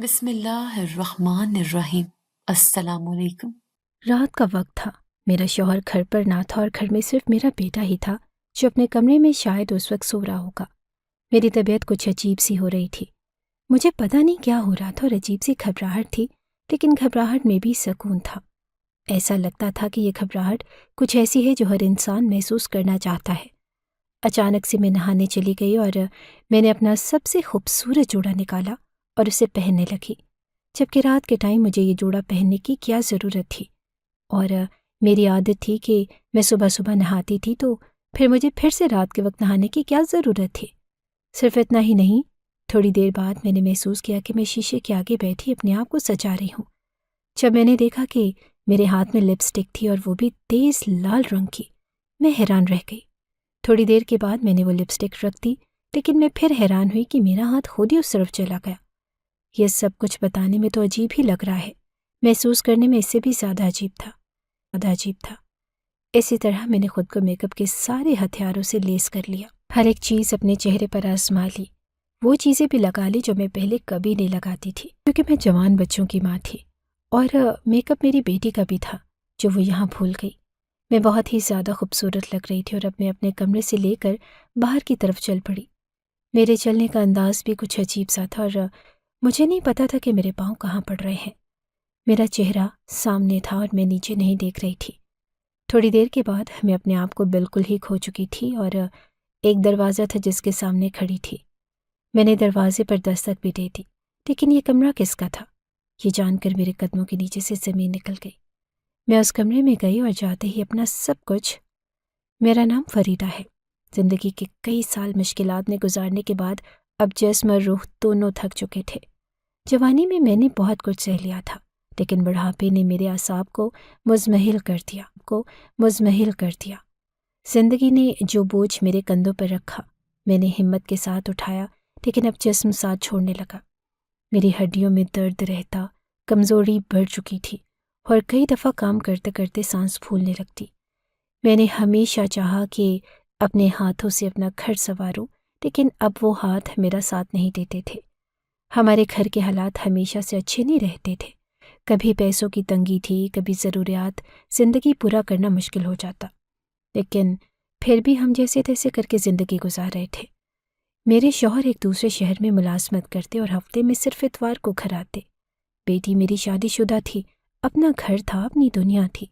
بسم اللہ الرحمن الرحیم۔ السلام علیکم۔ رات کا وقت تھا۔ میرا شوہر گھر پر نہ تھا اور گھر میں صرف میرا بیٹا ہی تھا جو اپنے کمرے میں شاید اس وقت سو رہا ہوگا۔ میری طبیعت کچھ عجیب سی ہو رہی تھی۔ مجھے پتہ نہیں کیا ہو رہا تھا اور عجیب سی گھبراہٹ تھی، لیکن گھبراہٹ میں بھی سکون تھا۔ ایسا لگتا تھا کہ یہ گھبراہٹ کچھ ایسی ہے جو ہر انسان محسوس کرنا چاہتا ہے۔ اچانک سے میں نہانے چلی گئی اور میں نے اپنا سب سے خوبصورت جوڑا نکالا اور اسے پہننے لگی، جبکہ رات کے ٹائم مجھے یہ جوڑا پہننے کی کیا ضرورت تھی، اور میری عادت تھی کہ میں صبح صبح نہاتی تھی، تو پھر مجھے پھر سے رات کے وقت نہانے کی کیا ضرورت تھی۔ صرف اتنا ہی نہیں، تھوڑی دیر بعد میں نے محسوس کیا کہ میں شیشے کے آگے بیٹھی اپنے آپ کو سجا رہی ہوں۔ جب میں نے دیکھا کہ میرے ہاتھ میں لپسٹک تھی اور وہ بھی تیز لال رنگ کی، میں حیران رہ گئی۔ تھوڑی دیر کے بعد میں نے وہ لپسٹک رکھ دی، لیکن میں پھر حیران ہوئی کہ میرا ہاتھ خود ہی اس طرف چلا گیا۔ یہ سب کچھ بتانے میں تو عجیب ہی لگ رہا ہے، محسوس کرنے میں اس سے بھی زیادہ عجیب تھا۔ اسی طرح میں نے خود کو میک اپ کے سارے ہتھیاروں سے لیس کر لیا، ہر ایک چیز اپنے چہرے پر آزما لی، وہ چیزیں بھی لگا لی جو میں پہلے کبھی نہیں لگاتی تھی، کیونکہ میں جوان بچوں کی ماں تھی، اور میک اپ میری بیٹی کا بھی تھا جو وہ یہاں بھول گئی۔ میں بہت ہی زیادہ خوبصورت لگ رہی تھی اور میں اپنے کمرے سے لے کر باہر کی طرف چل پڑی۔ میرے چلنے کا انداز بھی کچھ عجیب سا تھا اور مجھے نہیں پتا تھا کہ میرے پاؤں کہاں پڑ رہے ہیں۔ میرا چہرہ سامنے تھا اور میں نیچے نہیں دیکھ رہی تھی۔ تھوڑی دیر کے بعد میں اپنے آپ کو بالکل ہی کھو چکی تھی اور ایک دروازہ تھا جس کے سامنے کھڑی تھی۔ میں نے دروازے پر دستک بھی دے دی، لیکن یہ کمرہ کس کا تھا، یہ جان کر میرے قدموں کے نیچے سے زمین نکل گئی۔ میں اس کمرے میں گئی اور جاتے ہی اپنا سب کچھ، میرا نام فریدہ ہے۔ زندگی کے کئی سال مشکلات میں گزارنے کے بعد اب جسم اور روح دونوں تھک چکے تھے۔ جوانی میں نے بہت کچھ سہ لیا تھا، لیکن بڑھاپے نے میرے اعصاب کو مزمحل کر دیا۔ زندگی نے جو بوجھ میرے کندھوں پر رکھا، میں نے ہمت کے ساتھ اٹھایا، لیکن اب جسم ساتھ چھوڑنے لگا۔ میری ہڈیوں میں درد رہتا، کمزوری بڑھ چکی تھی، اور کئی دفعہ کام کرتے کرتے سانس پھولنے لگتی۔ میں نے ہمیشہ چاہا کہ اپنے ہاتھوں سے اپنا گھر سنواروں، لیکن اب وہ ہاتھ میرا ساتھ نہیں دیتے تھے۔ ہمارے گھر کے حالات ہمیشہ سے اچھے نہیں رہتے تھے، کبھی پیسوں کی تنگی تھی، کبھی ضروریات زندگی پورا کرنا مشکل ہو جاتا، لیکن پھر بھی ہم جیسے تیسے کر کے زندگی گزار رہے تھے۔ میرے شوہر ایک دوسرے شہر میں ملازمت کرتے اور ہفتے میں صرف اتوار کو گھر آتے۔ بیٹی میری شادی شدہ تھی، اپنا گھر تھا، اپنی دنیا تھی،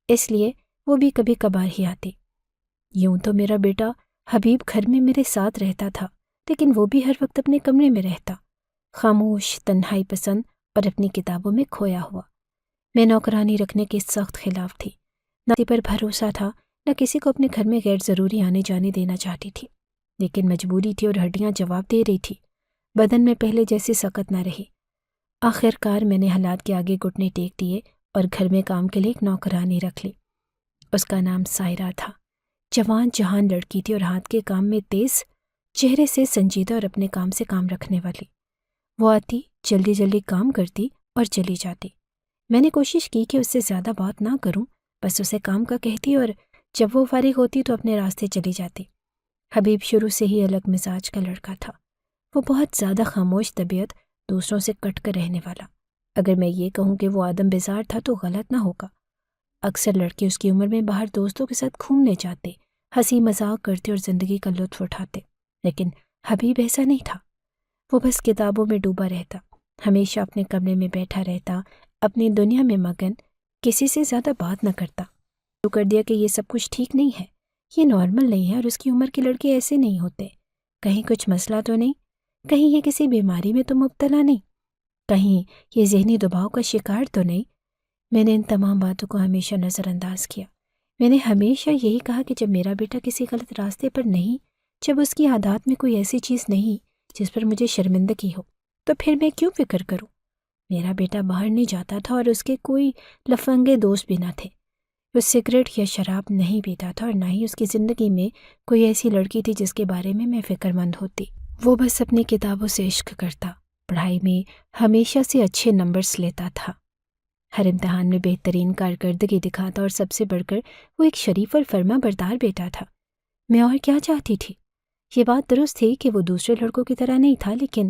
اس لیے وہ بھی کبھی کبھار ہی آتی۔ یوں تو میرا بیٹا حبیب گھر میں میرے ساتھ رہتا تھا، لیکن وہ بھی ہر وقت اپنے کمرے میں رہتا، خاموش، تنہائی پسند اور اپنی کتابوں میں کھویا ہوا۔ میں نوکرانی رکھنے کے سخت خلاف تھی، نہ کسی پر بھروسہ تھا، نہ کسی کو اپنے گھر میں غیر ضروری آنے جانے دینا چاہتی تھی، لیکن مجبوری تھی اور ہڈیاں جواب دے رہی تھی، بدن میں پہلے جیسی سکت نہ رہی۔ آخر کار میں نے حالات کے آگے گھٹنے ٹیک دیے اور گھر میں کام کے لیے ایک نوکرانی رکھ لی۔ اس کا نام سائرہ تھا۔ جوان جہان لڑکی تھی اور ہاتھ کے کام میں تیز، چہرے سے سنجیدہ اور اپنے کام سے کام رکھنے والی۔ وہ آتی، جلدی جلدی کام کرتی اور چلی جاتی۔ میں نے کوشش کی کہ اس سے زیادہ بات نہ کروں، بس اسے کام کا کہتی اور جب وہ فارغ ہوتی تو اپنے راستے چلی جاتی۔ حبیب شروع سے ہی الگ مزاج کا لڑکا تھا، وہ بہت زیادہ خاموش طبیعت، دوسروں سے کٹ کر رہنے والا۔ اگر میں یہ کہوں کہ وہ آدم بزار تھا تو غلط نہ ہوگا۔ اکثر لڑکے اس کی عمر میں باہر دوستوں کے ساتھ گھومنے جاتے، ہنسی مذاق کرتے اور زندگی کا لطف اٹھاتے، لیکن حبیب ایسا نہیں تھا۔ وہ بس کتابوں میں ڈوبا رہتا، ہمیشہ اپنے کمرے میں بیٹھا رہتا، اپنی دنیا میں مگن، کسی سے زیادہ بات نہ کرتا۔ شروع کر دیا کہ یہ سب کچھ ٹھیک نہیں ہے، یہ نارمل نہیں ہے، اور اس کی عمر کے لڑکے ایسے نہیں ہوتے، کہیں کچھ مسئلہ تو نہیں، کہیں یہ کسی بیماری میں تو مبتلا نہیں، کہیں یہ ذہنی دباؤ کا شکار تو نہیں۔ میں نے ان تمام باتوں کو ہمیشہ نظر انداز کیا۔ میں نے ہمیشہ یہی کہا کہ جب میرا بیٹا کسی غلط راستے پر نہیں، جب اس کی عادات میں کوئی ایسی چیز نہیں جس پر مجھے شرمندگی ہو، تو پھر میں کیوں فکر کروں۔ میرا بیٹا باہر نہیں جاتا تھا اور اس کے کوئی لفنگے دوست بھی نہ تھے، وہ سگریٹ یا شراب نہیں پیتا تھا، اور نہ ہی اس کی زندگی میں کوئی ایسی لڑکی تھی جس کے بارے میں فکر مند ہوتی۔ وہ بس اپنی کتابوں سے عشق کرتا، پڑھائی میں ہمیشہ سے اچھے نمبرز لیتا تھا، ہر امتحان میں بہترین کارکردگی دکھاتا، اور سب سے بڑھ کر وہ ایک شریف اور فرما بردار بیٹا تھا۔ میں اور کیا چاہتی تھی؟ یہ بات درست تھی کہ وہ دوسرے لڑکوں کی طرح نہیں تھا، لیکن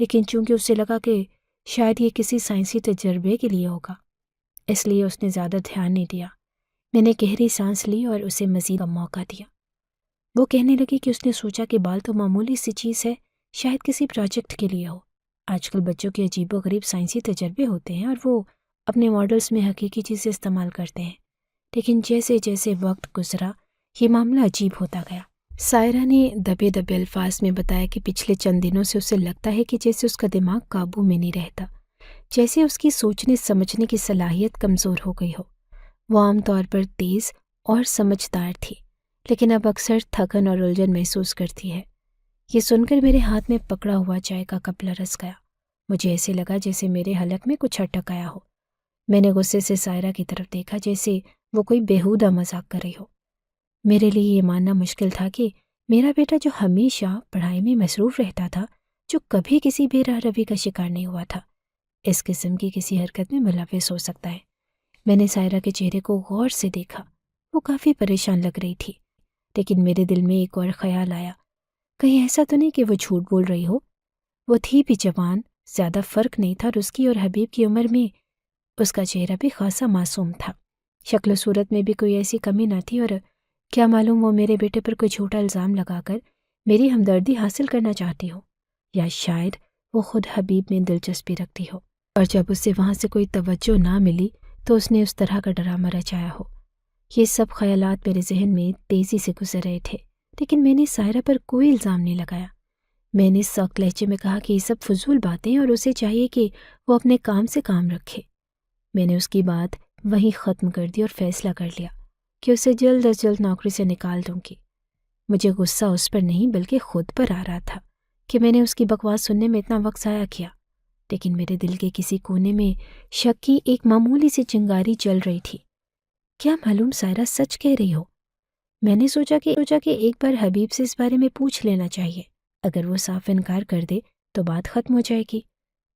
لیکن چونکہ اسے لگا کہ شاید یہ کسی سائنسی تجربے کے لیے ہوگا، اس لیے اس نے زیادہ دھیان نہیں دیا۔ میں نے گہری سانس لی اور اسے مزید کا موقع دیا۔ وہ کہنے لگی کہ اس نے سوچا کہ بال تو معمولی سی چیز ہے، شاید کسی پروجیکٹ کے لیے ہو۔ آج کل بچوں کے عجیب و غریب سائنسی تجربے ہوتے ہیں اور وہ اپنے ماڈلز میں حقیقی چیزیں استعمال کرتے ہیں، لیکن جیسے جیسے وقت گزرا یہ معاملہ عجیب ہوتا گیا۔ سائرہ نے دبے دبے الفاظ میں بتایا کہ پچھلے چند دنوں سے اسے لگتا ہے کہ جیسے اس کا دماغ قابو میں نہیں رہتا، جیسے اس کی سوچنے سمجھنے کی صلاحیت کمزور ہو گئی ہو۔ وہ عام طور پر تیز اور سمجھدار تھی، لیکن اب اکثر تھکن اور الجھن محسوس کرتی ہے۔ یہ سن کر میرے ہاتھ میں پکڑا ہوا چائے کا کپ لرز گیا۔ مجھے ایسے لگا جیسے میرے حلق میں کچھ اٹک آیا ہو۔ میں نے غصے سے سائرہ کی طرف دیکھا جیسے وہ کوئی بیہودہ مذاق کر رہی ہو۔ میرے لیے یہ ماننا مشکل تھا کہ میرا بیٹا جو ہمیشہ پڑھائی میں مصروف رہتا تھا، جو کبھی کسی بے راہ روی کا شکار نہیں ہوا تھا، اس قسم کی کسی حرکت میں ملوث ہو سکتا ہے۔ میں نے سائرہ کے چہرے کو غور سے دیکھا۔ وہ کافی پریشان لگ رہی تھی، لیکن میرے دل میں ایک اور خیال آیا، کہیں ایسا تو نہیں کہ وہ جھوٹ بول رہی ہو۔ وہ تھی بھی جوان، زیادہ فرق نہیں تھا، اور اس کی اور حبیب کی عمر میں اس کا چہرہ بھی خاصا معصوم تھا۔ شکل و صورت میں بھی کوئی ایسی کمی نہ تھی، اور کیا معلوم وہ میرے بیٹے پر کوئی جھوٹا الزام لگا کر میری ہمدردی حاصل کرنا چاہتی ہو، یا شاید وہ خود حبیب میں دلچسپی رکھتی ہو، اور جب اسے وہاں سے کوئی توجہ نہ ملی تو اس نے اس طرح کا ڈرامہ رچایا ہو۔ یہ سب خیالات میرے ذہن میں تیزی سے گزر رہے تھے، لیکن میں نے سائرہ پر کوئی الزام نہیں لگایا۔ میں نے سخت لہجے میں کہا کہ یہ سب فضول باتیں اور اسے چاہیے کہ وہ اپنے کام سے کام رکھے۔ میں نے اس کی بات وہیں ختم کر دی اور فیصلہ کر لیا کہ اسے جلد از جلد نوکری سے نکال دوں گی۔ مجھے غصہ اس پر نہیں بلکہ خود پر آ رہا تھا کہ میں نے اس کی بکواس سننے میں اتنا وقت ضائع کیا، لیکن میرے دل کے کسی کونے میں شک کی ایک معمولی سی چنگاری چل رہی تھی۔ کیا معلوم سائرہ سچ کہہ رہی ہو؟ میں نے سوچا کہ ایک بار حبیب سے اس بارے میں پوچھ لینا چاہیے۔ اگر وہ صاف انکار کر دے تو بات ختم ہو جائے گی۔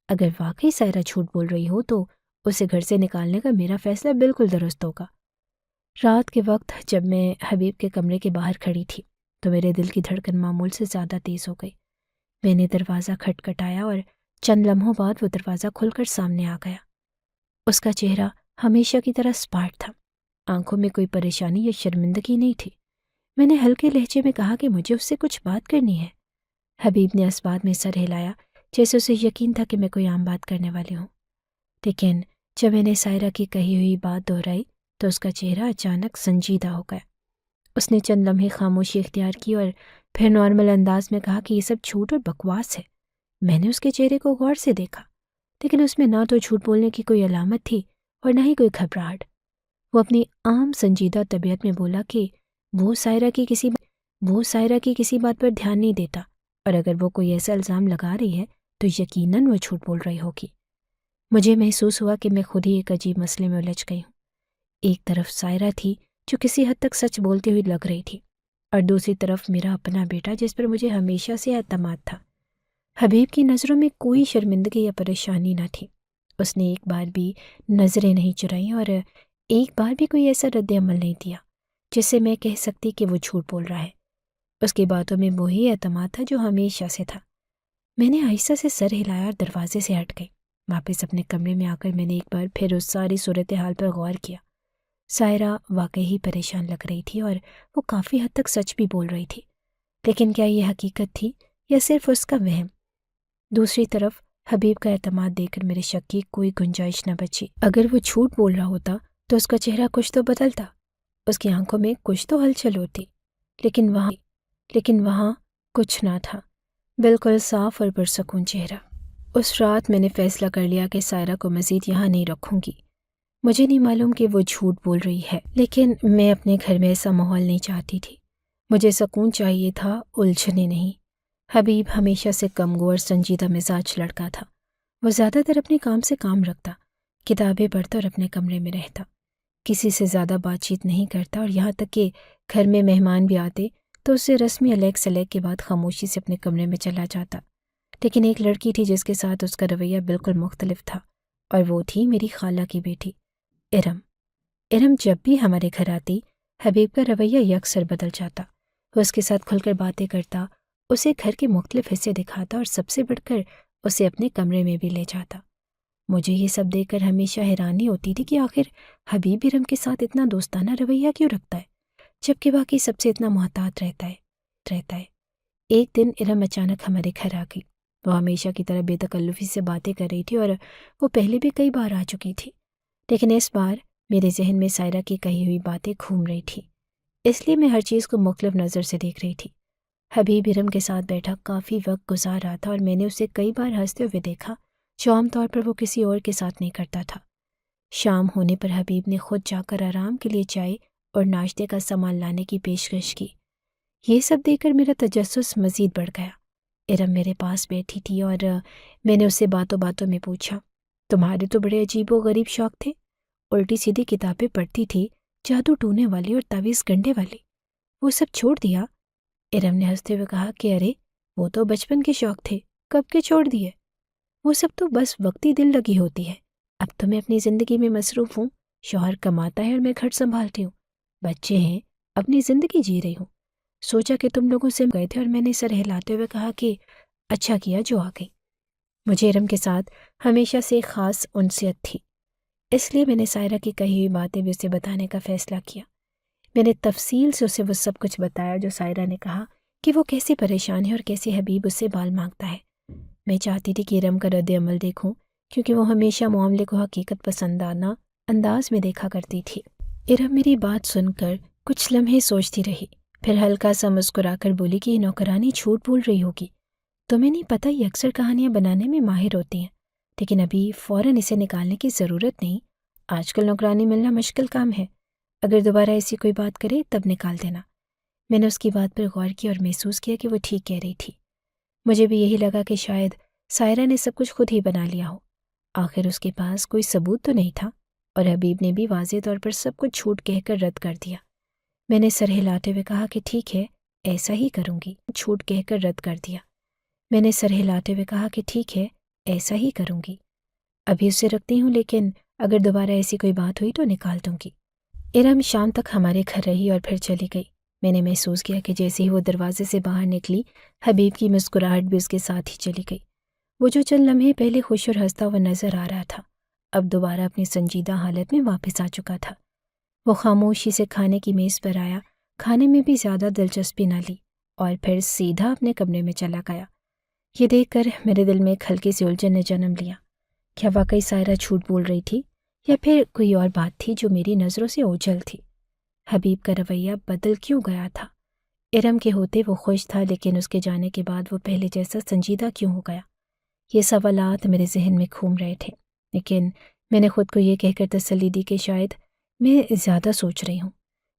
اگر واقعی سائرہ جھوٹ بول رہی ہو تو اسے گھر سے نکالنے کا میرا فیصلہ بالکل درست ہوگا۔ رات کے وقت جب میں حبیب کے کمرے کے باہر کھڑی تھی تو میرے دل کی دھڑکن معمول سے زیادہ تیز ہو گئی۔ میں نے دروازہ کھٹکھٹایا اور چند لمحوں بعد وہ دروازہ کھل کر سامنے آ گیا۔ اس کا چہرہ ہمیشہ کی طرح سپاٹ تھا، آنکھوں میں کوئی پریشانی یا شرمندگی نہیں تھی۔ میں نے ہلکے لہجے میں کہا کہ مجھے اس سے کچھ بات کرنی ہے۔ حبیب نے اس بات میں سر ہلایا جیسے اسے یقین تھا کہ میں کوئی عام بات کرنے والی ہوں، لیکن جب میں نے سائرہ کی کہی ہوئی بات دہرائی تو اس کا چہرہ اچانک سنجیدہ ہو گیا۔ اس نے چند لمحے خاموشی اختیار کی اور پھر نارمل انداز میں کہا کہ یہ سب جھوٹ اور بکواس ہے۔ میں نے اس کے چہرے کو غور سے دیکھا، لیکن اس میں نہ تو جھوٹ بولنے کی کوئی علامت تھی اور نہ ہی کوئی گھبراہٹ۔ وہ اپنی عام سنجیدہ طبیعت میں بولا کہ وہ سائرہ کی کسی بات پر دھیان نہیں دیتا، اور اگر وہ کوئی ایسا الزام لگا رہی ہے تو یقیناً وہ جھوٹ بول رہی ہوگی۔ مجھے محسوس ہوا کہ میں خود ہی ایک عجیب مسئلے میں الجھ گئی ہوں۔ ایک طرف سائرہ تھی جو کسی حد تک سچ بولتی ہوئی لگ رہی تھی، اور دوسری طرف میرا اپنا بیٹا جس پر مجھے ہمیشہ سے اعتماد تھا۔ حبیب کی نظروں میں کوئی شرمندگی یا پریشانی نہ تھی۔ اس نے ایک بار بھی نظریں نہیں چرائیں اور ایک بار بھی کوئی ایسا رد عمل نہیں دیا جس سے میں کہہ سکتی کہ وہ جھوٹ بول رہا ہے۔ اس کی باتوں میں وہی اعتماد تھا جو ہمیشہ سے تھا۔ میں نے آہستہ سے سر ہلایا اور دروازے سے ہٹ گئی۔ واپس اپنے کمرے میں آ کر میں نے ایک بار پھر اس ساری صورتحال پر غور کیا۔ سائرہ واقعی ہی پریشان لگ رہی تھی اور وہ کافی حد تک سچ بھی بول رہی تھی، لیکن کیا یہ حقیقت تھی یا صرف اس کا وہم؟ دوسری طرف حبیب کا اعتماد دیکھ کر میرے شک کی کوئی گنجائش نہ بچی۔ اگر وہ جھوٹ بول رہا ہوتا تو اس کا چہرہ کچھ تو بدلتا، اس کی آنکھوں میں کچھ تو ہلچل ہوتی، لیکن وہاں کچھ نہ تھا، بالکل صاف اور پرسکون چہرہ۔ اس رات میں نے فیصلہ کر لیا کہ سائرہ کو مزید یہاں نہیں رکھوں گی۔ مجھے نہیں معلوم کہ وہ جھوٹ بول رہی ہے، لیکن میں اپنے گھر میں ایسا ماحول نہیں چاہتی تھی۔ مجھے سکون چاہیے تھا، الجھنے نہیں۔ حبیب ہمیشہ سے کم گو اور سنجیدہ مزاج لڑکا تھا۔ وہ زیادہ تر اپنے کام سے کام رکھتا، کتابیں پڑھتا اور اپنے کمرے میں رہتا، کسی سے زیادہ بات چیت نہیں کرتا، اور یہاں تک کہ گھر میں مہمان بھی آتے تو اسے رسمی علیگ سلیگ کے بعد خاموشی سے اپنے کمرے میں چلا جاتا۔ لیکن ایک لڑکی تھی جس کے ساتھ اس کا رویہ بالکل مختلف تھا، اور وہ تھی میری خالہ کی بیٹی ارم جب بھی ہمارے گھر آتی حبیب کا رویہ یکسر بدل جاتا۔ وہ اس کے ساتھ کھل کر باتیں کرتا، اسے گھر کے مختلف حصے دکھاتا اور سب سے بڑھ کر اسے اپنے کمرے میں بھی لے جاتا۔ مجھے یہ سب دیکھ کر ہمیشہ حیرانی ہوتی تھی کہ آخر حبیب ارم کے ساتھ اتنا دوستانہ رویہ کیوں رکھتا ہے، جبکہ باقی سب سے اتنا محتاط رہتا ہے۔ ایک دن ارم اچانک ہمارے گھر آ گئی۔ وہ ہمیشہ کی طرح بے تکلفی سے باتیں کر رہی تھی اور وہ پہلے بھی کئی بار آ چکی تھی، لیکن اس بار میرے ذہن میں سائرہ کی کہی ہوئی باتیں گھوم رہی تھی، اس لیے میں ہر چیز کو مختلف نظر سے دیکھ رہی تھی۔ حبیب ارم کے ساتھ بیٹھا کافی وقت گزار رہا تھا اور میں نے اسے کئی بار ہنستے ہوئے دیکھا، جو عام طور پر وہ کسی اور کے ساتھ نہیں کرتا تھا۔ شام ہونے پر حبیب نے خود جا کر آرام کے لیے چائے اور ناشتے کا سامان لانے کی پیشکش کی۔ یہ سب دیکھ کر میرا تجسس مزید بڑھ گیا۔ ارم میرے پاس بیٹھی تھی اور میں نے اس سے باتوں باتوں میں پوچھا، تمہارے تو بڑے عجیب و غریب شوق تھے، الٹی سیدھی کتابیں پڑھتی تھی، جادو ٹونے والی اور تعویذ گنڈے والی، وہ سب چھوڑ دیا؟ ارم نے ہنستے ہوئے کہا کہ ارے وہ تو بچپن کے شوق تھے، کب کے چھوڑ دیے؟ وہ سب تو بس وقتی دل لگی ہوتی ہے۔ اب تو میں اپنی زندگی میں مصروف ہوں، شوہر کماتا ہے اور میں گھر سنبھالتی ہوں، بچے ہیں، اپنی زندگی جی رہی ہوں۔ سوچا کہ تم لوگوں سے گئے تھے اور میں نے سر ہلاتے ہوئے کہا کہ اچھا کیا جو آ گئی۔ مجھے ارم کے ساتھ ہمیشہ سے ایک خاص انسیت تھی، اس لیے میں نے سائرہ کی کہی ہوئی باتیں بھی اسے بتانے کا فیصلہ کیا۔ میں نے تفصیل سے اسے وہ سب کچھ بتایا جو سائرہ نے کہا کہ وہ کیسے پریشان ہے اور کیسے حبیب اس سے بال مانگتا ہے۔ میں چاہتی تھی کہ ارم کا رد عمل دیکھوں، کیونکہ وہ ہمیشہ معاملے کو حقیقت پسندانہ انداز میں دیکھا کرتی تھی۔ ارم میری بات سن کر کچھ لمحے سوچتی رہی، پھر ہلکا سا مسکرا کر بولی کہ یہ نوکرانی جھوٹ بول رہی ہوگی، تمہیں نہیں پتہ یہ اکثر کہانیاں بنانے میں ماہر ہوتی ہیں، لیکن ابھی فوراً اسے نکالنے کی ضرورت نہیں، آج کل نوکرانی ملنا مشکل کام ہے، اگر دوبارہ ایسی کوئی بات کرے تب نکال دینا۔ میں نے اس کی بات پر غور کیا اور محسوس کیا کہ وہ ٹھیک کہہ رہی تھی۔ مجھے بھی یہی لگا کہ شاید سائرہ نے سب کچھ خود ہی بنا لیا ہو، آخر اس کے پاس کوئی ثبوت تو نہیں تھا، اور حبیب نے بھی واضح طور پر سب کچھ جھوٹ کہہ کر رد کر دیا۔ میں نے سر ہلاتے ہوئے کہا کہ ٹھیک ہے، ایسا ہی کروں گی، جھوٹ کہہ کر رد کر دیا۔ میں نے سر ہلاتے ہوئے کہا کہ ٹھیک ہے، ایسا ہی کروں گی، ابھی اسے رکھتی ہوں، لیکن اگر دوبارہ ایسی کوئی بات ہوئی تو نکال دوں گی۔ ارم شام تک ہمارے گھر رہی اور پھر چلی گئی۔ میں نے محسوس کیا کہ جیسے ہی وہ دروازے سے باہر نکلی، حبیب کی مسکراہٹ بھی اس کے ساتھ ہی چلی گئی۔ وہ جو چند لمحے پہلے خوش اور ہنستا ہوا نظر آ رہا تھا، اب دوبارہ اپنی سنجیدہ حالت میں واپس آ چکا تھا۔ وہ خاموشی سے کھانے کی میز پر آیا، کھانے میں بھی زیادہ دلچسپی نہ لی اور پھر سیدھا اپنے کمرے میں چلا گیا۔ یہ دیکھ کر میرے دل میں ایک ہلکی سی الجھن نے جنم لیا۔ کیا واقعی سائرہ جھوٹ بول رہی تھی یا پھر کوئی اور بات تھی جو میری نظروں سے اوجھل تھی؟ حبیب کا رویہ بدل کیوں گیا تھا؟ ارم کے ہوتے وہ خوش تھا، لیکن اس کے جانے کے بعد وہ پہلے جیسا سنجیدہ کیوں ہو گیا؟ یہ سوالات میرے ذہن میں گھوم رہے تھے، لیکن میں نے خود کو یہ کہہ کر تسلی دی کہ شاید میں زیادہ سوچ رہی ہوں،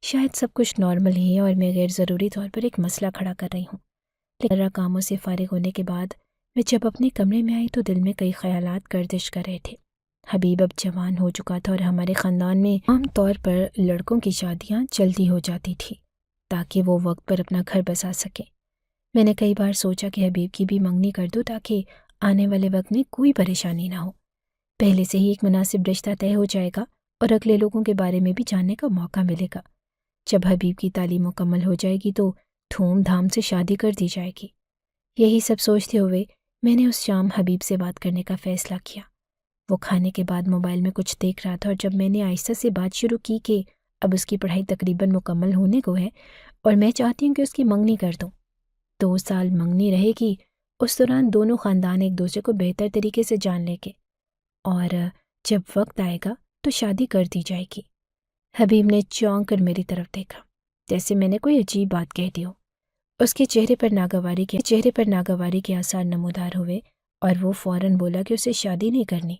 شاید سب کچھ نارمل ہی ہے اور میں غیر ضروری طور پر ایک مسئلہ کھڑا کر رہی ہوں۔ لیکن کاموں سے فارغ ہونے کے بعد میں جب اپنے کمرے میں آئی تو دل میں کئی خیالات گردش کر رہے تھے۔ حبیب اب جوان ہو چکا تھا اور ہمارے خاندان میں عام طور پر لڑکوں کی شادیاں جلدی ہو جاتی تھی تاکہ وہ وقت پر اپنا گھر بسا سکیں۔ میں نے کئی بار سوچا کہ حبیب کی بھی منگنی کر دوں تاکہ آنے والے وقت میں کوئی پریشانی نہ ہو، پہلے سے ہی ایک مناسب رشتہ طے ہو جائے گا اور اگلے لوگوں کے بارے میں بھی جاننے کا موقع ملے گا۔ جب حبیب کی تعلیم مکمل ہو جائے گی تو دھوم دھام سے شادی کر دی جائے گی۔ یہی سب سوچتے ہوئے میں نے اس شام حبیب سے بات کرنے کا فیصلہ کیا۔ وہ کھانے کے بعد موبائل میں کچھ دیکھ رہا تھا اور جب میں نے آہستہ سے بات شروع کی کہ اب اس کی پڑھائی تقریباً مکمل ہونے کو ہے اور میں چاہتی ہوں کہ اس کی منگنی کر دوں، 2 سال منگنی رہے گی، اس دوران دونوں خاندان ایک دوسرے کو بہتر طریقے سے جان لیں گے اور جب وقت آئے گا تو شادی کر دی جائے گی۔ حبیب نے چونک کر میری طرف دیکھا، جیسے میں نے کوئی عجیب بات کہہ دی ہو۔ اس کے چہرے پر ناگواری کے آثار نمودار ہوئے اور وہ فوراً بولا کہ اسے شادی نہیں کرنی۔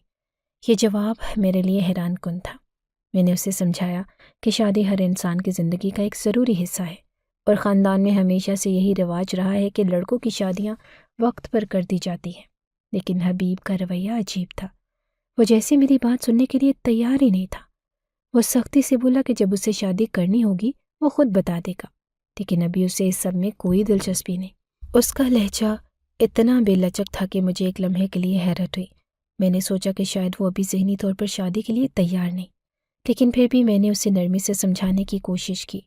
یہ جواب میرے لیے حیران کن تھا۔ میں نے اسے سمجھایا کہ شادی ہر انسان کی زندگی کا ایک ضروری حصہ ہے اور خاندان میں ہمیشہ سے یہی رواج رہا ہے کہ لڑکوں کی شادیاں وقت پر کر دی جاتی ہیں، لیکن حبیب کا رویہ عجیب تھا۔ وہ جیسے میری بات سننے کے لیے تیار ہی نہیں تھا۔ وہ سختی سے بولا کہ جب اسے شادی کرنی ہوگی وہ خود بتا دے گا، لیکن ابھی اسے اس سب میں کوئی دلچسپی نہیں۔ اس کا لہجہ اتنا بے لچک تھا کہ مجھے ایک لمحے کے لیے حیرت ہوئی۔ میں نے سوچا کہ شاید وہ ابھی ذہنی طور پر شادی کے لیے تیار نہیں، لیکن پھر بھی میں نے اسے نرمی سے سمجھانے کی کوشش کی۔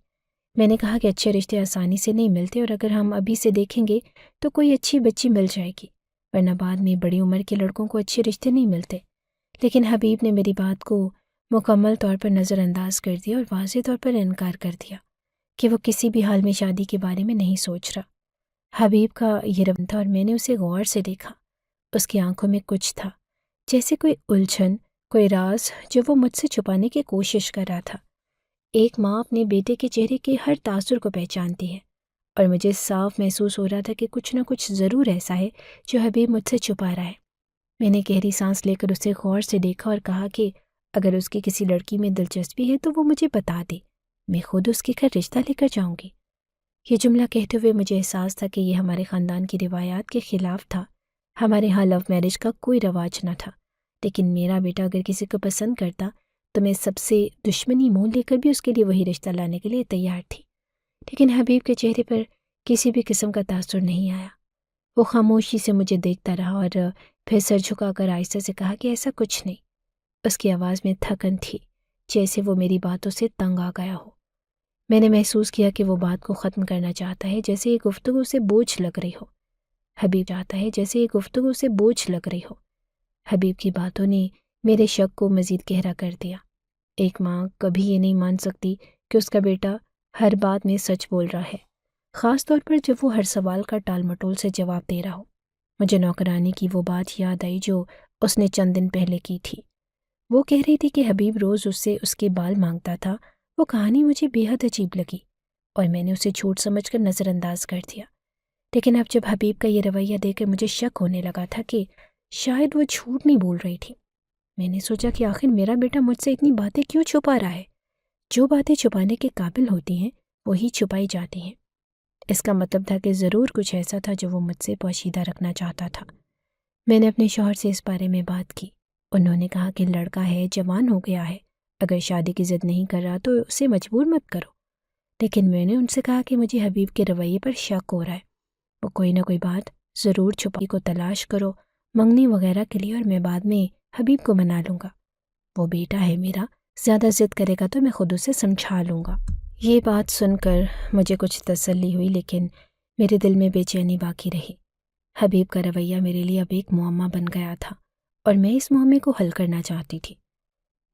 میں نے کہا کہ اچھے رشتے آسانی سے نہیں ملتے اور اگر ہم ابھی سے دیکھیں گے تو کوئی اچھی بچی مل جائے گی، ورنہ بعد میں بڑی عمر کے لڑکوں کو اچھے رشتے نہیں ملتے۔ لیکن حبیب نے میری بات کو مکمل طور پر نظر انداز کر دیا اور واضح طور پر انکار کر دیا کہ وہ کسی بھی حال میں شادی کے بارے میں نہیں سوچ رہا۔ حبیب کا یہ رویہ تھا اور میں نے اسے غور سے دیکھا۔ اس کی آنکھوں میں کچھ تھا، جیسے کوئی الجھن، کوئی راز جو وہ مجھ سے چھپانے کی کوشش کر رہا تھا۔ ایک ماں اپنے بیٹے کے چہرے کے ہر تاثر کو پہچانتی ہے، اور مجھے صاف محسوس ہو رہا تھا کہ کچھ نہ کچھ ضرور ایسا ہے جو حبیب مجھ سے چھپا رہا ہے۔ میں نے گہری سانس لے کر اسے غور سے دیکھا اور کہا کہ اگر اس کی کسی لڑکی میں دلچسپی ہے تو وہ مجھے بتا دے، میں خود اس کے گھر رشتہ لے کر جاؤں گی۔ یہ جملہ کہتے ہوئے مجھے احساس تھا کہ یہ ہمارے خاندان کی روایات کے خلاف تھا۔ ہمارے ہاں لو میرج کا کوئی رواج نہ تھا، لیکن میرا بیٹا اگر کسی کو پسند کرتا تو میں سب سے دشمنی مول لے کر بھی اس کے لیے وہی رشتہ لانے کے لیے تیار تھی۔ لیکن حبیب کے چہرے پر کسی بھی قسم کا تاثر نہیں آیا۔ وہ خاموشی سے مجھے دیکھتا رہا اور پھر سر جھکا کر آہستہ سے کہا کہ ایسا کچھ نہیں۔ اس کی آواز میں تھکن تھی، جیسے وہ میری باتوں سے تنگ آ گیا ہو۔ میں نے محسوس کیا کہ وہ بات کو ختم کرنا چاہتا ہے، جیسے یہ گفتگو سے بوجھ لگ رہی ہو۔ حبیب چاہتا ہے جیسے یہ گفتگو سے بوجھ لگ رہی ہو۔ حبیب کی باتوں نے میرے شک کو مزید گہرا کر دیا۔ ایک ماں کبھی یہ نہیں مان سکتی کہ اس کا بیٹا ہر بات میں سچ بول رہا ہے، خاص طور پر جب وہ ہر سوال کا ٹال مٹول سے جواب دے رہا ہو۔ مجھے نوکرانی کی وہ بات یاد آئی جو اس نے چند دن پہلے کی تھی۔ وہ کہہ رہی تھی کہ حبیب روز اس سے اس کے بال مانگتا تھا۔ وہ کہانی مجھے بے حد عجیب لگی اور میں نے اسے جھوٹ سمجھ کر نظر انداز کر دیا۔ لیکن اب جب حبیب کا یہ رویہ دیکھ کر مجھے شک ہونے لگا تھا کہ شاید وہ جھوٹ نہیں بول رہی تھی۔ میں نے سوچا کہ آخر میرا بیٹا مجھ سے اتنی باتیں کیوں چھپا رہا ہے؟ جو باتیں چھپانے کے قابل ہوتی ہیں وہی چھپائی جاتی ہیں۔ اس کا مطلب تھا کہ ضرور کچھ ایسا تھا جو وہ مجھ سے پوشیدہ رکھنا چاہتا تھا۔ میں نے اپنے شوہر سے اس بارے میں بات کی۔ انہوں نے کہا کہ لڑکا ہے، جوان ہو گیا ہے، اگر شادی کی ضد نہیں کر رہا تو اسے مجبور مت کرو۔ لیکن میں نے ان سے کہا کہ مجھے حبیب کے رویے پر شک ہو رہا ہے۔ وہ کوئی نہ کوئی بات ضرور چھپائی کو تلاش کرو منگنی وغیرہ کے لیے، اور میں بعد میں حبیب کو منا لوں گا۔ وہ بیٹا ہے میرا، زیادہ ضد کرے گا تو میں خود اسے سمجھا لوں گا۔ یہ بات سن کر مجھے کچھ تسلی ہوئی، لیکن میرے دل میں بے چینی باقی رہی۔ حبیب کا رویہ میرے لیے اب ایک معمہ بن گیا تھا اور میں اس معمے کو حل کرنا چاہتی تھی۔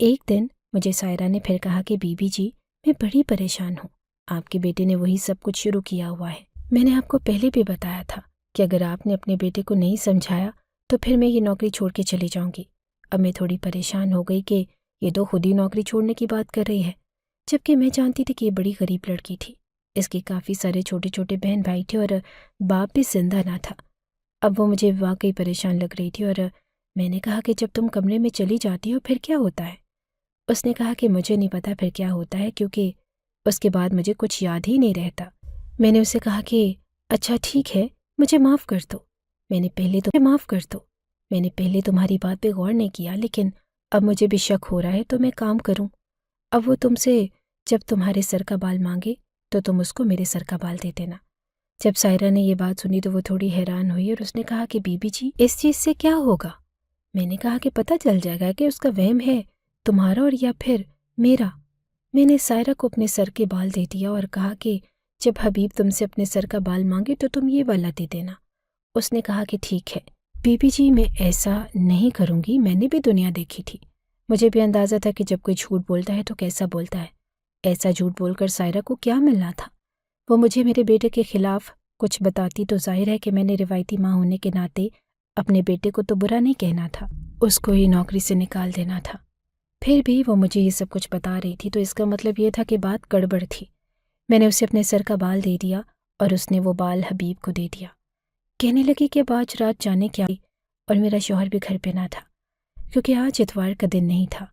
ایک دن مجھے سائرہ نے پھر کہا کہ بی بی جی، میں بڑی پریشان ہوں۔ آپ کے بیٹے نے وہی سب کچھ شروع کیا ہوا ہے۔ میں نے آپ کو پہلے بھی بتایا تھا کہ اگر آپ نے اپنے بیٹے کو نہیں سمجھایا تو پھر میں یہ نوکری چھوڑ کے چلی جاؤں گی۔ اب میں تھوڑی پریشان ہو گئی کہ یہ تو خود ہی نوکری چھوڑنے کی بات کر رہی ہے، جبکہ میں جانتی تھی کہ یہ بڑی غریب لڑکی تھی۔ اس کے کافی سارے چھوٹے چھوٹے بہن بھائی تھے اور باپ بھی زندہ نہ تھا۔ اب وہ مجھے واقعی پریشان لگ رہی تھی، اور میں نے کہا کہ جب تم کمرے میں چلی جاتی ہو پھر کیا ہوتا ہے؟ اس نے کہا کہ مجھے نہیں پتا پھر کیا ہوتا ہے، کیونکہ اس کے بعد مجھے کچھ یاد ہی نہیں رہتا۔ میں نے اسے کہا کہ اچھا ٹھیک ہے، مجھے معاف کر دو۔ میں نے پہلے تمہاری بات پہ غور نہیں کیا، لیکن اب مجھے بھی شک ہو رہا ہے تو میں کام کروں۔ اب وہ تم سے جب تمہارے سر کا بال مانگے تو تم اس کو میرے سر کا بال دے دینا۔ جب سائرہ نے یہ بات سنی تو وہ تھوڑی حیران ہوئی اور اس نے کہا کہ بی بی جی، اس چیز سے کیا ہوگا؟ میں نے کہا کہ پتہ چل جائے گا کہ اس کا وہم ہے تمہارا اور یا پھر میرا۔ میں نے سائرہ کو اپنے سر کے بال دے دیا اور کہا کہ جب حبیب تم سے اپنے سر کا بال مانگے تو تم یہ والا دے دینا۔ اس نے کہا کہ ٹھیک ہے بی بی جی، میں ایسا نہیں کروں گی۔ میں نے بھی دنیا دیکھی تھی، مجھے بھی اندازہ تھا کہ جب کوئی جھوٹ بولتا ہے تو کیسا بولتا ہے۔ ایسا جھوٹ بول کر سائرہ کو کیا ملنا تھا؟ وہ مجھے میرے بیٹے کے خلاف کچھ بتاتی تو ظاہر ہے کہ میں نے روایتی ماں ہونے کے ناطے اپنے بیٹے کو تو برا نہیں کہنا تھا، اس کو ہی نوکری سے نکال دینا تھا۔ پھر بھی وہ مجھے یہ سب کچھ بتا رہی تھی تو اس کا مطلب یہ تھا کہ بات گڑبڑ تھی۔ میں نے اسے اپنے سر کا بال دے دیا اور اس نے وہ بال حبیب کو دے دیا۔ کہنے لگی کہ اب آج رات جانے کیا، اور میرا شوہر بھی گھر پہ نہ تھا کیونکہ آج اتوار کا دن نہیں تھا۔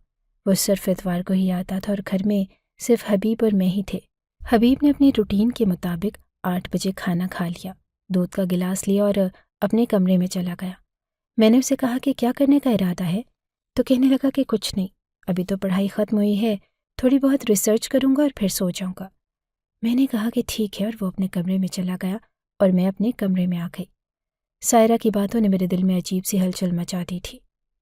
وہ صرف اتوار کو ہی آتا تھا اور گھر میں صرف حبیب اور میں ہی تھے۔ حبیب نے اپنی روٹین کے مطابق 8 بجے کھانا کھا لیا، دودھ کا گلاس لیا اور اپنے کمرے میں چلا گیا۔ میں نے اسے کہا کہ کیا کرنے کا ارادہ ہے؟ تو کہنے لگا کہ کچھ نہیں، ابھی تو پڑھائی ختم ہوئی ہے، تھوڑی بہت ریسرچ کروں گا اور پھر سو جاؤں گا۔ میں نے کہا کہ ٹھیک ہے، اور وہ اپنے کمرے میں چلا گیا اور میں اپنے کمرے میں آ گئی۔ سائرہ کی باتوں نے میرے دل میں عجیب سی ہلچل مچا دی تھی۔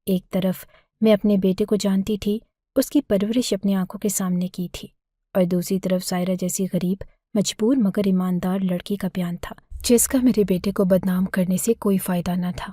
ایک طرف میں اپنے بیٹے کو جانتی تھی، اس کی پرورش اپنی آنکھوں کے سامنے کی تھی، اور دوسری طرف سائرہ جیسی غریب، مجبور مگر ایماندار لڑکی کا بیان تھا جس کا میرے بیٹے کو بدنام کرنے سے کوئی فائدہ نہ تھا۔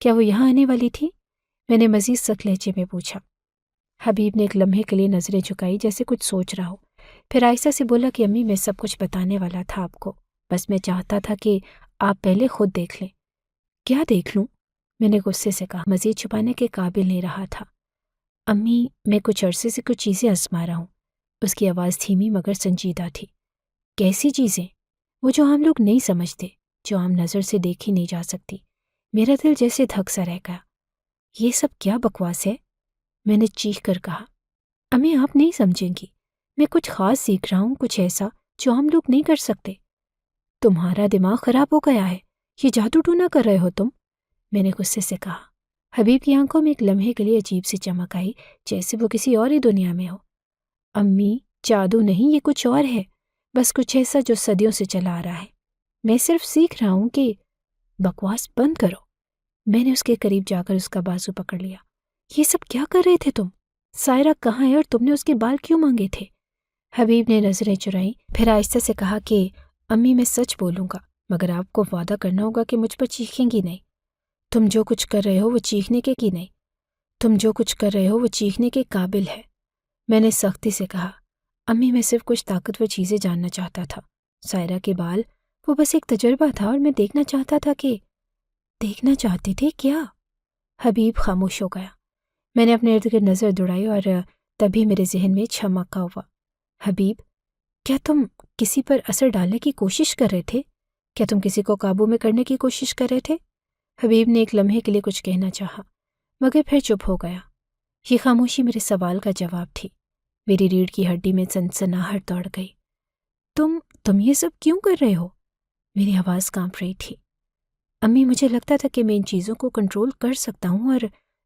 کیا وہ یہاں آنے والی تھی؟ میں نے مزید سخت لہجے میں پوچھا۔ حبیب نے ایک لمحے کے لیے نظریں جھکائی جیسے کچھ سوچ رہا ہو، پھر آہستہ سے بولا کہ امی میں سب کچھ بتانے والا تھا آپ کو، بس میں چاہتا تھا کہ آپ پہلے خود دیکھ لیں۔ کیا دیکھ لوں؟ میں نے غصے سے کہا، مزید چھپانے کے قابل نہیں رہا تھا۔ امی میں کچھ عرصے سے کچھ چیزیں آزما رہا ہوں۔ اس کی آواز دھیمی مگر سنجیدہ تھی۔ کیسی چیزیں؟ وہ جو عام لوگ نہیں سمجھتے، جو عام نظر سے دیکھی نہیں جا سکتی۔ میرا دل جیسے دھک سا رہ گیا۔ یہ سب کیا بکواس ہے؟ میں نے چیخ کر کہا۔ امی آپ نہیں سمجھیں گی، میں کچھ خاص سیکھ رہا ہوں، کچھ ایسا جو عام لوگ نہیں کر سکتے۔ تمہارا دماغ خراب ہو گیا ہے، یہ جادو ٹونا کر رہے ہو تم، میں نے غصے سے کہا۔ حبیب کی آنکھوں میں ایک لمحے کے لیے عجیب سی چمک آئی، جیسے وہ کسی اور ہی دنیا میں ہو۔ امی جادو نہیں، یہ کچھ اور ہے، بس کچھ ایسا جو صدیوں سے چلا آ رہا ہے۔ میں صرف سیکھ رہا ہوں کہ… بکواس بند کرو۔ میں نے اس کے قریب جا کر اس کا بازو پکڑ لیا۔ یہ سب کیا کر رہے تھے تم؟ سائرہ کہاں ہے اور تم نے اس کے بال کیوں مانگے تھے؟ حبیب نے نظریں چرائیں، پھر آہستہ سے کہا کہ امی میں سچ بولوں گا، مگر آپ کو وعدہ کرنا ہوگا کہ مجھ پر چیخیں گی نہیں۔ تم جو کچھ کر رہے ہو وہ چیخنے کے کی نہیں، تم جو کچھ کر رہے ہو وہ چیخنے کے قابل ہے۔ میں نے سختی سے کہا، امی میں صرف کچھ طاقتور چیزیں جاننا چاہتا تھا۔ سائرہ کے بال وہ بس ایک تجربہ تھا اور میں دیکھنا چاہتا تھا کہ… دیکھنا چاہتے تھے کیا؟ حبیب خاموش ہو گیا۔ میں نے اپنے ارد گرد نظر دوڑائی اور تبھی میرے ذہن میں چھمکا ہوا۔ حبیب، کیا تم کسی پر اثر ڈالنے کی کوشش کر رہے تھے؟ کیا تم کسی کو قابو میں کرنے کی کوشش کر رہے تھے؟ حبیب نے ایک لمحے کے لیے کچھ کہنا چاہا، مگر پھر چپ ہو گیا۔ یہ خاموشی میرے سوال کا جواب تھی۔ میری ریڑھ کی ہڈی میں سنسناہٹ دوڑ گئی۔ تم یہ سب کیوں کر رہے ہو؟ میری آواز کانپ رہی تھی۔ امی مجھے لگتا تھا کہ میں ان چیزوں کو کنٹرول کر سکتا ہوں، اور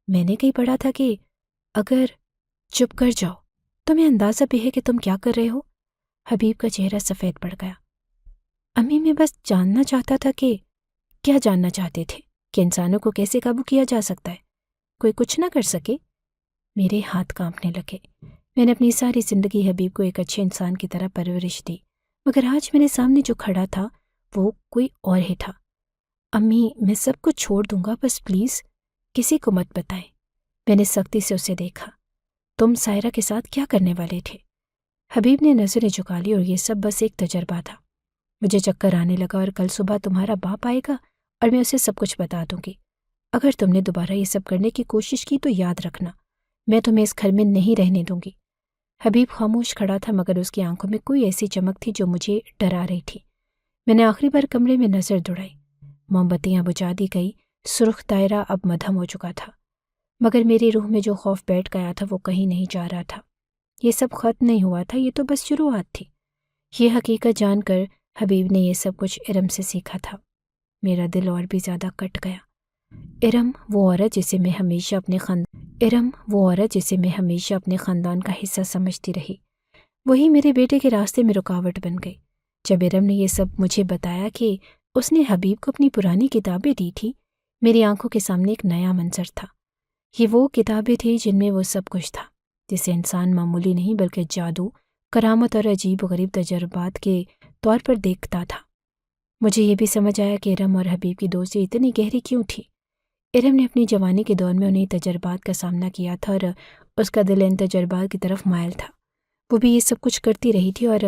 میں نے کہیں پڑھا تھا کہ اگر… چپ کر جاؤ، تمہیں اندازہ بھی ہے کہ تم کیا کر رہے ہو؟ حبیب کا چہرہ سفید پڑ گیا۔ امی میں بس جاننا چاہتا تھا کہ… کیا جاننا چاہتے تھے؟ کہ انسانوں کو کیسے قابو کیا جا سکتا ہے؟ کوئی کچھ نہ کر سکے؟ میرے ہاتھ کانپنے لگے۔ میں نے اپنی ساری زندگی حبیب کو ایک اچھے انسان کی طرح پرورش دی، مگر آج میرے سامنے جو کھڑا تھا وہ کوئی اور ہی تھا۔ امی میں سب کچھ چھوڑ دوں گا، بس پلیز کسی کو مت بتائیں۔ میں نے سختی سے اسے دیکھا۔ تم سائرہ کے ساتھ کیا کرنے والے تھے؟ حبیب نے نظریں جھکا لی، اور یہ سب بس ایک تجربہ تھا۔ مجھے چکر آنے لگا، اور کل صبح تمہارا باپ آئے گا اور میں اسے سب کچھ بتا دوں گی۔ اگر تم نے دوبارہ یہ سب کرنے کی کوشش کی تو یاد رکھنا، میں تمہیں اس گھر میں نہیں رہنے دوں گی۔ حبیب خاموش کھڑا تھا، مگر اس کی آنکھوں میں کوئی ایسی چمک تھی جو مجھے ڈرا رہی تھی۔ میں نے آخری بار کمرے میں نظر دوڑائی۔ موم بتیاں بجھا دی گئی، سرخ دائرہ اب مدھم ہو چکا تھا، مگر میری روح میں جو خوف بیٹھ گیا تھا وہ کہیں نہیں جا رہا تھا۔ یہ سب ختم نہیں ہوا تھا، یہ تو بس شروعات تھی۔ یہ حقیقت جان کر حبیب نے یہ سب کچھ ارم سے سیکھا تھا۔ میرا دل اور بھی زیادہ کٹ گیا۔ ارم وہ عورت جسے میں ہمیشہ اپنے خاندان کا حصہ سمجھتی رہی، وہی میرے بیٹے کے راستے میں رکاوٹ بن گئی۔ جب ارم نے یہ سب مجھے بتایا کہ اس نے حبیب کو اپنی پرانی کتابیں دی تھی، میری آنکھوں کے سامنے ایک نیا منظر تھا۔ یہ وہ کتابیں تھیں جن میں وہ سب کچھ تھا جسے انسان معمولی نہیں بلکہ جادو، کرامت اور عجیب و غریب تجربات کے طور پر دیکھتا تھا۔ مجھے یہ بھی سمجھ آیا کہ ارم اور حبیب کی دوستی اتنی گہری کیوں تھی۔ ارم نے اپنی جوانی کے دور میں انہیں تجربات کا سامنا کیا تھا، اور اس کا دل ان تجربات کی طرف مائل تھا۔ وہ بھی یہ سب کچھ کرتی رہی تھی اور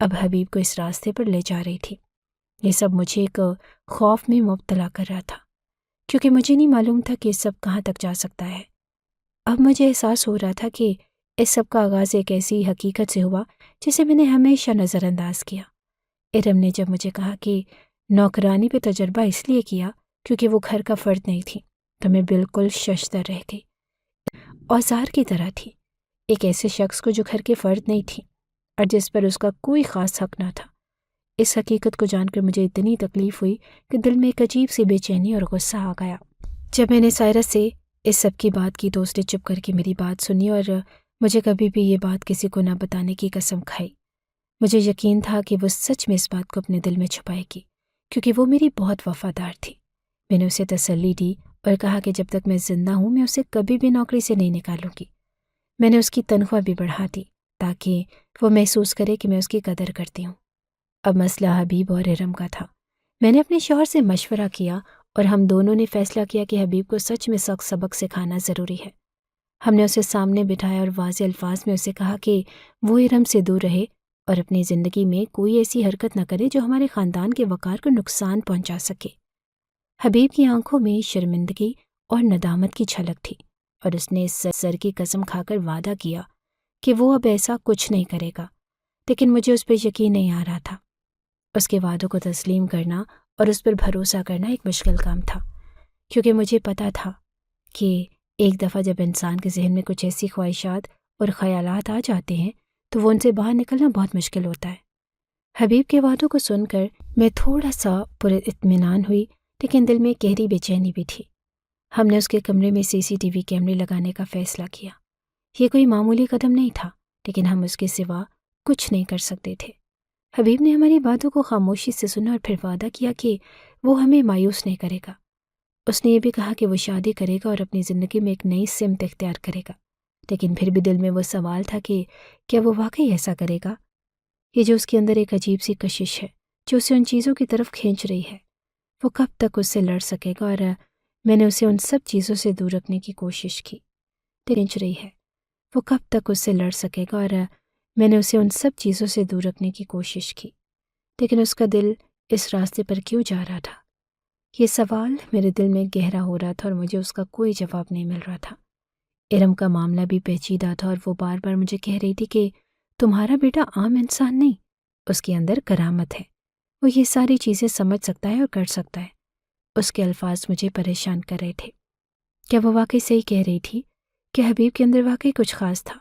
اب حبیب کو اس راستے پر لے جا رہی تھی۔ یہ سب مجھے ایک خوف میں مبتلا کر رہا تھا، کیونکہ مجھے نہیں معلوم تھا کہ یہ سب کہاں تک جا سکتا ہے۔ اب مجھے احساس ہو رہا تھا کہ اس سب کا آغاز ایک ایسی حقیقت سے ہوا جسے میں نے ہمیشہ نظر انداز کیا۔ ارم نے جب مجھے کہا کہ نوکرانی پہ تجربہ اس لیے کیا کیونکہ وہ گھر کا فرد نہیں تھی، تو میں بالکل ششدر رہ گئی۔ اوزار کی طرح تھی، ایک ایسے شخص کو جو گھر کے فرد نہیں تھی اور جس پر اس کا کوئی خاص حق نہ تھا۔ اس حقیقت کو جان کر مجھے اتنی تکلیف ہوئی کہ دل میں ایک عجیب سی بے چینی اور غصہ آ گیا۔ جب میں نے سائرہ سے اس سب کی بات کی تو اس نے چپ کر کے میری بات سنی اور مجھے کبھی بھی یہ بات کسی کو نہ بتانے کی قسم کھائی۔ مجھے یقین تھا کہ وہ سچ میں اس بات کو اپنے دل میں چھپائے گی، کیونکہ وہ میری بہت وفادار تھی۔ میں نے اسے تسلی دی اور کہا کہ جب تک میں زندہ ہوں میں اسے کبھی بھی نوکری سے نہیں نکالوں گی۔ میں نے اس کی تنخواہ بھی بڑھا دی تاکہ وہ محسوس کرے کہ میں اس کی قدر کرتی ہوں۔ اب مسئلہ حبیب اور ارم کا تھا۔ میں نے اپنے شوہر سے مشورہ کیا اور ہم دونوں نے فیصلہ کیا کہ حبیب کو سچ میں سخت سبق سکھانا ضروری ہے۔ ہم نے اسے سامنے بٹھایا اور واضح الفاظ میں اسے کہا کہ وہ ارم سے دور رہے اور اپنی زندگی میں کوئی ایسی حرکت نہ کرے جو ہمارے خاندان کے وقار کو نقصان پہنچا سکے۔ حبیب کی آنکھوں میں شرمندگی اور ندامت کی جھلک تھی، اور اس نے اس سر کی قسم کھا کر وعدہ کیا کہ وہ اب ایسا کچھ نہیں کرے گا، لیکن مجھے اس پر یقین نہیں آ رہا تھا۔ اس کے وعدوں کو تسلیم کرنا اور اس پر بھروسہ کرنا ایک مشکل کام تھا، کیونکہ مجھے پتا تھا کہ ایک دفعہ جب انسان کے ذہن میں کچھ ایسی خواہشات اور خیالات آ جاتے ہیں تو وہ ان سے باہر نکلنا بہت مشکل ہوتا ہے۔ حبیب کے وعدوں کو سن کر میں تھوڑا سا پر اطمینان ہوئی، لیکن دل میں گہری بے چینی بھی تھی۔ ہم نے اس کے کمرے میں CCTV کیمرے لگانے کا فیصلہ کیا۔ یہ کوئی معمولی قدم نہیں تھا، لیکن ہم اس کے سوا کچھ نہیں کر سکتے تھے۔ حبیب نے ہماری باتوں کو خاموشی سے سنا اور پھر وعدہ کیا کہ وہ ہمیں مایوس نہیں کرے گا۔ اس نے یہ بھی کہا کہ وہ شادی کرے گا اور اپنی زندگی میں ایک نئی سمت اختیار کرے گا، لیکن پھر بھی دل میں وہ سوال تھا کہ کیا وہ واقعی ایسا کرے گا؟ یہ جو اس کے اندر ایک عجیب سی کشش ہے جو اسے ان چیزوں کی طرف کھینچ رہی ہے، وہ کب تک اس سے لڑ سکے گا؟ اور میں نے اسے ان سب چیزوں سے دور رکھنے کی کوشش کی، کھینچ رہی ہے وہ کب تک اس سے لڑ سکے گا؟ اور میں نے اسے ان سب چیزوں سے دور رکھنے کی کوشش کی، لیکن اس کا دل اس راستے پر کیوں جا رہا تھا؟ یہ سوال میرے دل میں گہرا ہو رہا تھا اور مجھے اس کا کوئی جواب نہیں مل رہا تھا۔ ارم کا معاملہ بھی پیچیدہ تھا اور وہ بار بار مجھے کہہ رہی تھی کہ تمہارا بیٹا عام انسان نہیں، اس کے اندر کرامت ہے، وہ یہ ساری چیزیں سمجھ سکتا ہے اور کر سکتا ہے۔ اس کے الفاظ مجھے پریشان کر رہے تھے۔ کیا وہ واقعی صحیح کہہ رہی تھی کہ حبیب کے اندر واقعی کچھ خاص تھا؟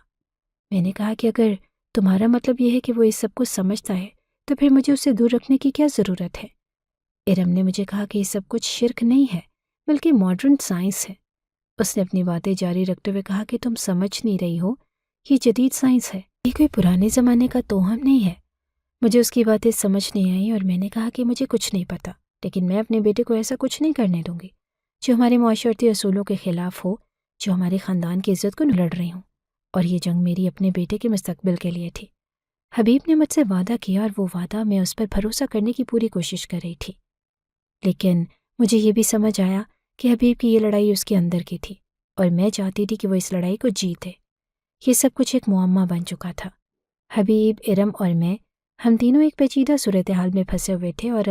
میں نے کہا کہ اگر تمہارا مطلب یہ ہے کہ وہ اس سب کو سمجھتا ہے تو پھر مجھے اسے دور رکھنے کی کیا ضرورت ہے؟ ارم نے مجھے کہا کہ یہ سب کچھ شرک نہیں ہے بلکہ ماڈرن سائنس ہے۔ اس نے اپنی باتیں جاری رکھتے ہوئے کہا کہ تم سمجھ نہیں رہی ہو، یہ جدید سائنس ہے، یہ کوئی پرانے زمانے کا توہم نہیں ہے۔ مجھے اس کی باتیں سمجھ نہیں آئیں اور میں نے کہا کہ مجھے کچھ نہیں پتا، لیکن میں اپنے بیٹے کو ایسا کچھ نہیں کرنے دوں گی جو ہمارے معاشرتی اصولوں کے خلاف ہو، جو ہمارے خاندان کی عزت کو لڑ رہی ہوں، اور یہ جنگ میری اپنے بیٹے کے مستقبل کے لیے تھی۔ حبیب نے مجھ سے وعدہ کیا اور وہ وعدہ میں اس پر بھروسہ کرنے کی پوری کوشش کر رہی تھی، لیکن مجھے یہ بھی سمجھ آیا کہ حبیب کی یہ لڑائی اس کے اندر کی تھی اور میں چاہتی تھی کہ وہ اس لڑائی کو جیتے۔ یہ سب کچھ ایک معمہ بن چکا تھا۔ حبیب، ارم اور میں، ہم تینوں ایک پیچیدہ صورتحال میں پھنسے ہوئے تھے اور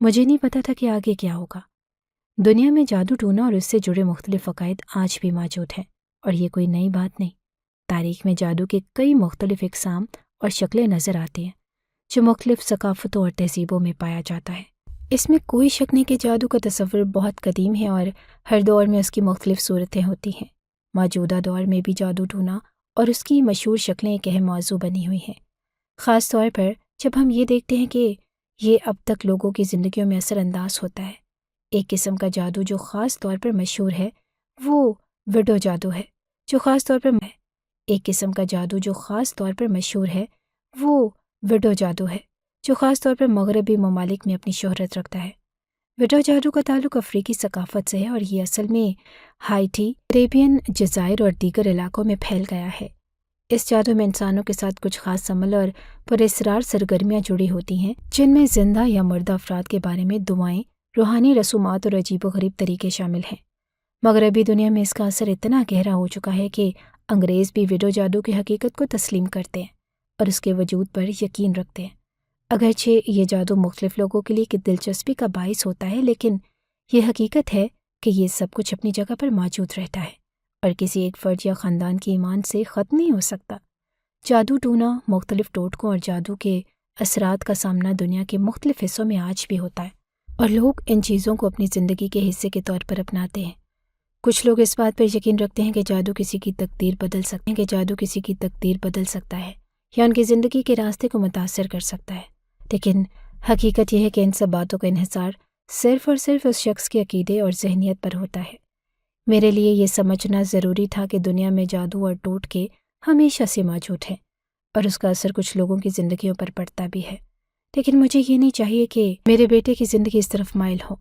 مجھے نہیں پتا تھا کہ آگے کیا ہوگا۔ دنیا میں جادو ٹونا اور اس سے جڑے مختلف عقائد آج بھی موجود ہیں، اور یہ کوئی نئی بات نہیں۔ تاریخ میں جادو کے کئی مختلف اقسام اور شکلیں نظر آتی ہیں جو مختلف ثقافتوں اور تہذیبوں میں پایا جاتا ہے۔ اس میں کوئی شک نہیں کہ جادو کا تصور بہت قدیم ہے اور ہر دور میں اس کی مختلف صورتیں ہوتی ہیں۔ موجودہ دور میں بھی جادو ٹونا اور اس کی مشہور شکلیں ایک اہم موضوع بنی ہوئی ہیں، خاص طور پر جب ہم یہ دیکھتے ہیں کہ یہ اب تک لوگوں کی زندگیوں میں اثر انداز ہوتا ہے۔ ایک قسم کا جادو جو خاص طور پر مشہور ہے وہ وڈو جادو ہے، جو خاص طور پر ایک قسم کا جادو جو خاص طور پر مشہور ہے وہ وڈو جادو ہے جو خاص طور پر مغربی ممالک میں اپنی شہرت رکھتا ہے۔ وڈو جادو کا تعلق افریقی ثقافت سے ہے اور یہ اصل میں ہائٹی، کریبین جزائر اور دیگر علاقوں میں پھیل گیا ہے۔ اس جادو میں انسانوں کے ساتھ کچھ خاص عمل اور پراسرار سرگرمیاں جڑی ہوتی ہیں، جن میں زندہ یا مردہ افراد کے بارے میں دعائیں، روحانی رسومات اور عجیب و غریب طریقے شامل ہیں۔ مغربی دنیا میں اس کا اثر اتنا گہرا ہو چکا ہے کہ انگریز بھی وڈو جادو کی حقیقت کو تسلیم کرتے ہیں اور اس کے وجود پر یقین رکھتے ہیں۔ اگرچہ یہ جادو مختلف لوگوں کے لیے دلچسپی کا باعث ہوتا ہے، لیکن یہ حقیقت ہے کہ یہ سب کچھ اپنی جگہ پر موجود رہتا ہے اور کسی ایک فرد یا خاندان کی ایمان سے ختم نہیں ہو سکتا۔ جادو ٹونا مختلف ٹوٹکوں اور جادو کے اثرات کا سامنا دنیا کے مختلف حصوں میں آج بھی ہوتا ہے، اور لوگ ان چیزوں کو اپنی زندگی کے حصے کے طور پر اپناتے ہیں۔ کچھ لوگ اس بات پر یقین رکھتے ہیں کہ جادو کسی کی تقدیر بدل سکتا ہے یا ان کی زندگی کے راستے کو متاثر کر سکتا ہے، لیکن حقیقت یہ ہے کہ ان سب باتوں کا انحصار صرف اور صرف اس شخص کے عقیدے اور ذہنیت پر ہوتا ہے۔ میرے لیے یہ سمجھنا ضروری تھا کہ دنیا میں جادو اور ٹوٹکے ہمیشہ سے موجود ہیں اور اس کا اثر کچھ لوگوں کی زندگیوں پر پڑتا بھی ہے، لیکن مجھے یہ نہیں چاہیے کہ میرے بیٹے کی زندگی اس طرف مائل ہو۔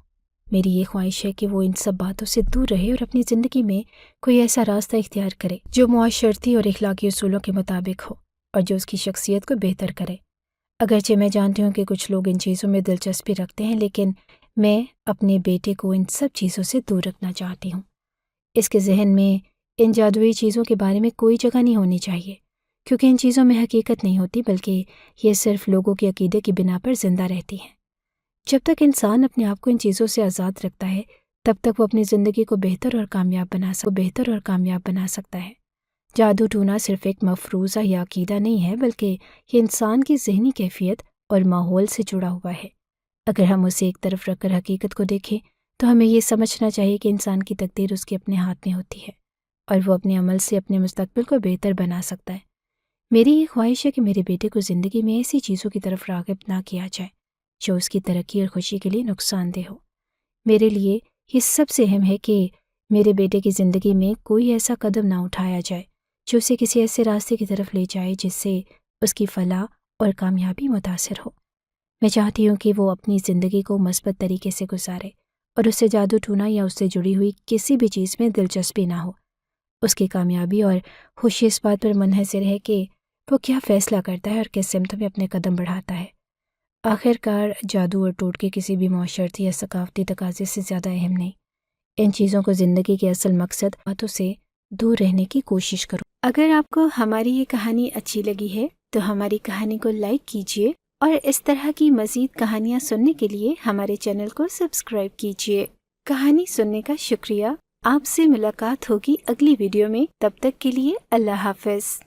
میری یہ خواہش ہے کہ وہ ان سب باتوں سے دور رہے اور اپنی زندگی میں کوئی ایسا راستہ اختیار کرے جو معاشرتی اور اخلاقی اصولوں کے مطابق ہو اور جو اس کی شخصیت کو بہتر کرے۔ اگرچہ میں جانتی ہوں کہ کچھ لوگ ان چیزوں میں دلچسپی رکھتے ہیں، لیکن میں اپنے بیٹے کو ان سب چیزوں سے دور رکھنا چاہتی ہوں۔ اس کے ذہن میں ان جادوئی چیزوں کے بارے میں کوئی جگہ نہیں ہونی چاہیے، کیونکہ ان چیزوں میں حقیقت نہیں ہوتی، بلکہ یہ صرف لوگوں کے عقیدے کی بنا پر زندہ رہتی ہیں۔ جب تک انسان اپنے آپ کو ان چیزوں سے آزاد رکھتا ہے، تب تک وہ اپنی زندگی کو بہتر اور کامیاب بنا سکتا ہے۔ جادو ٹونا صرف ایک مفروضہ یا عقیدہ نہیں ہے، بلکہ یہ انسان کی ذہنی کیفیت اور ماحول سے جڑا ہوا ہے۔ اگر ہم اسے ایک طرف رکھ کر حقیقت کو دیکھیں تو ہمیں یہ سمجھنا چاہیے کہ انسان کی تقدیر اس کے اپنے ہاتھ میں ہوتی ہے، اور وہ اپنے عمل سے اپنے مستقبل کو بہتر بنا سکتا ہے۔ میری یہ خواہش ہے کہ میرے بیٹے کو زندگی میں ایسی چیزوں کی طرف راغب نہ کیا جائے جو اس کی ترقی اور خوشی کے لیے نقصان دہ ہو۔ میرے لیے یہ سب سے اہم ہے کہ میرے بیٹے کی زندگی میں کوئی ایسا قدم نہ اٹھایا جائے جو اسے کسی ایسے راستے کی طرف لے جائے جس سے اس کی فلاح اور کامیابی متاثر ہو۔ میں چاہتی ہوں کہ وہ اپنی زندگی کو مثبت طریقے سے گزارے اور اسے جادو ٹونا یا اس سے جڑی ہوئی کسی بھی چیز میں دلچسپی نہ ہو۔ اس کی کامیابی اور خوشی اس بات پر منحصر ہے کہ وہ کیا فیصلہ کرتا ہے اور کس سمت میں اپنے قدم بڑھاتا ہے۔ آخر کار جادو اور ٹوٹکے کسی بھی معاشرتی یا ثقافتی تقاضے سے زیادہ اہم نہیں۔ ان چیزوں کو زندگی کے اصل مقصد باتوں سے دور رہنے کی کوشش کرو۔ اگر آپ کو ہماری یہ کہانی اچھی لگی ہے تو ہماری کہانی کو لائک کیجیے، اور اس طرح کی مزید کہانیاں سننے کے لیے ہمارے چینل کو سبسکرائب کیجیے۔ کہانی سننے کا شکریہ۔ آپ سے ملاقات ہوگی اگلی ویڈیو میں، تب تک کے لیے اللہ حافظ۔